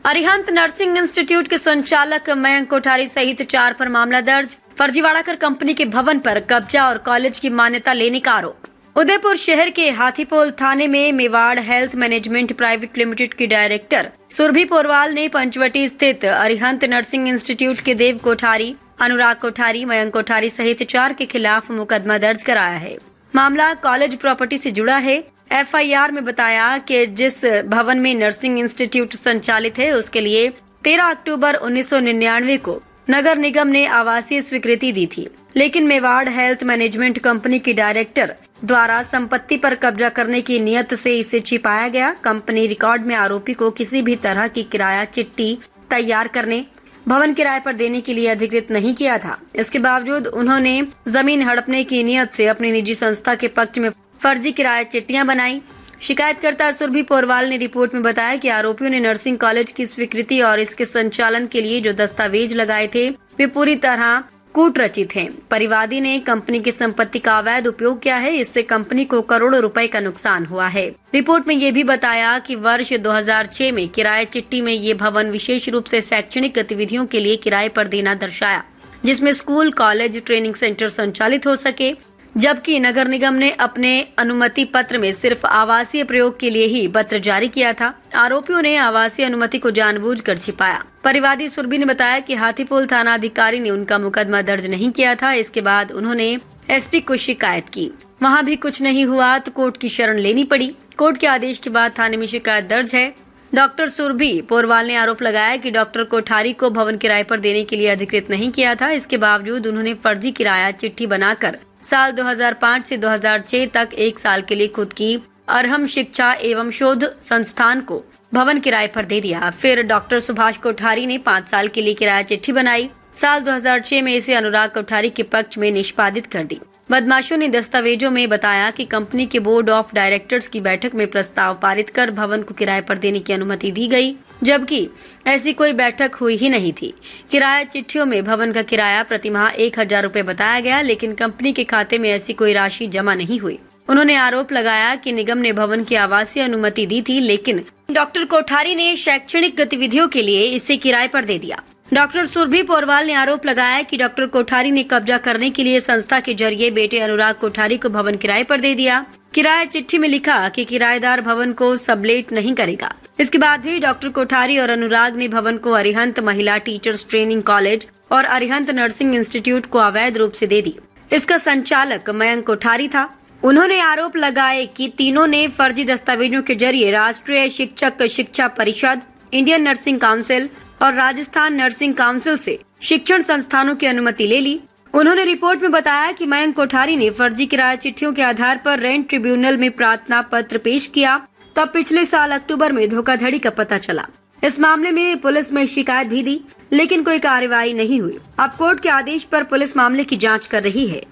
Arihant nursing institute के संचालक मयंक कोठारी सहित 4 पर मामला दर्ज। फर्जीवाड़ा कर कंपनी के भवन पर कब्जा और कॉलेज की मान्यता लेने का आरोप। उदयपुर शहर के हाथीपोल थाने में Mewar health management private limited की डायरेक्टर सुरभि पोरवाल ने पंचवटी स्थित अरिहंत नर्सिंग इंस्टीट्यूट के देव कोठारी, अनुराग कोठारी, मयंक कोठारी सहित 4 के खिलाफ मुकदमा दर्ज कराया है। मामला कॉलेज प्रॉपर्टी से जुड़ा है। एफआईआर में बताया कि जिस भवन में नर्सिंग इंस्टीट्यूट संचालित है उसके लिए 13 अक्टूबर 1999 को नगर निगम ने आवासीय स्वीकृति दी थी, लेकिन मेवाड़ हेल्थ मैनेजमेंट कंपनी की डायरेक्टर द्वारा संपत्ति पर कब्जा करने की नियत से इसे छिपाया गया। कंपनी रिकॉर्ड में आरोपी को किसी भी तरह की किराया चिट्ठी तैयार करने, भवन किराए पर देने के लिए अधिकृत नहीं किया था। इसके बावजूद उन्होंने जमीन हड़पने की नियत से अपनी निजी संस्था के पक्ष में फर्जी किराया चिट्ठियां बनाई। शिकायतकर्ता सुरभि पोरवाल ने रिपोर्ट में बताया कि आरोपियों ने नर्सिंग कॉलेज की स्वीकृति और इसके संचालन के लिए जो दस्तावेज लगाए थे वे पूरी तरह कूटरचित हैं। परिवादी ने कंपनी की संपत्ति का अवैध उपयोग किया है, इससे कंपनी को करोड़ों रुपए का नुकसान हुआ है। रिपोर्ट में ये भी बताया कि वर्ष 2006 में किराया चिट्ठी में ये भवन विशेष रूप से शैक्षणिक गतिविधियों के लिए किराए पर देना दर्शाया, जिसमें स्कूल, कॉलेज, ट्रेनिंग सेंटर संचालित हो सके, जबकि नगर निगम ने अपने अनुमति पत्र में सिर्फ आवासीय प्रयोग के लिए ही पत्र जारी किया था। आरोपियों ने आवासीय अनुमति को जानबूझकर छिपाया। परिवादी सुरभि ने बताया कि हाथीपोल थाना अधिकारी ने उनका मुकदमा दर्ज नहीं किया था। इसके बाद उन्होंने एसपी को शिकायत की, वहां भी कुछ नहीं हुआ तो कोर्ट की शरण लेनी पड़ी। कोर्ट के आदेश के बाद थाने में शिकायत दर्ज है। डॉक्टर सुरभि पोरवाल ने आरोप लगाया कि डॉक्टर कोठारी को भवन किराए पर देने के लिए अधिकृत नहीं किया था। इसके बावजूद उन्होंने फर्जी किराया चिट्ठी बनाकर साल 2005 से 2006 तक 1 साल के लिए खुद की अरहम शिक्षा एवं शोध संस्थान को भवन किराए पर दे दिया। फिर डॉक्टर सुभाष कोठारी ने 5 साल के लिए किराया चिट्ठी बनाई। साल 2006 में इसे अनुराग कोठारी के पक्ष में निष्पादित कर दी। बदमाशों ने दस्तावेजों में बताया कि कंपनी के बोर्ड ऑफ डायरेक्टर्स की बैठक में प्रस्ताव पारित कर भवन को किराए पर देने की अनुमति दी गई, जबकि ऐसी कोई बैठक हुई ही नहीं थी। किराया चिट्ठियों में भवन का किराया प्रतिमाह 1000 रुपए बताया गया, लेकिन कंपनी के खाते में ऐसी कोई राशि जमा नहीं हुई। उन्होंने आरोप लगाया कि निगम ने भवन की आवासीय अनुमति दी थी, लेकिन डॉक्टर कोठारी ने शैक्षणिक गतिविधियों के लिए इसे किराए पर दे दिया। डॉक्टर सुरभि पोरवाल ने आरोप लगाया कि डॉक्टर कोठारी ने कब्जा करने के लिए संस्था के जरिए बेटे अनुराग कोठारी को भवन किराए पर दे दिया। किराया चिट्ठी में लिखा कि किराएदार भवन को सबलेट नहीं करेगा। इसके बाद भी डॉक्टर कोठारी और अनुराग ने भवन को अरिहंत महिला टीचर्स ट्रेनिंग कॉलेज और अरिहंत नर्सिंग इंस्टीट्यूट को अवैध रूप से दे दी। इसका संचालक मयंक कोठारी था। उन्होंने आरोप लगाए कि तीनों ने फर्जी दस्तावेजों के जरिए राष्ट्रीय शिक्षक शिक्षा परिषद, इंडियन नर्सिंग काउंसिल और राजस्थान नर्सिंग काउंसिल से शिक्षण संस्थानों की अनुमति ले ली। उन्होंने रिपोर्ट में बताया कि मयंक कोठारी ने फर्जी किराया चिट्ठियों के आधार पर रेंट ट्रिब्यूनल में प्रार्थना पत्र पेश किया, तब पिछले साल अक्टूबर में धोखाधड़ी का पता चला। इस मामले में पुलिस में शिकायत भी दी, लेकिन कोई कार्रवाई नहीं हुई। अब कोर्ट के आदेश पर पुलिस मामले की जाँच कर रही है।